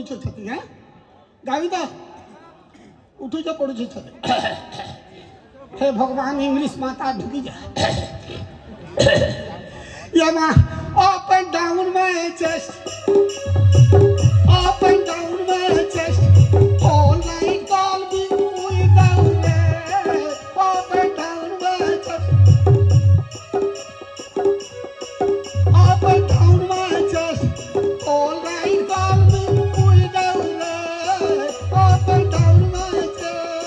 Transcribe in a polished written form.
পড়েছ ছাতি হ্যাঁ গাবি তো উঠে যা পড়েছ ছাতি হে ভগবান ইংলিশ মাথা ঢুকি যা ইয়ামা up and down my chest up and down my chest all night call me without up and down my chest up and down my chest all night call me without up and down my chest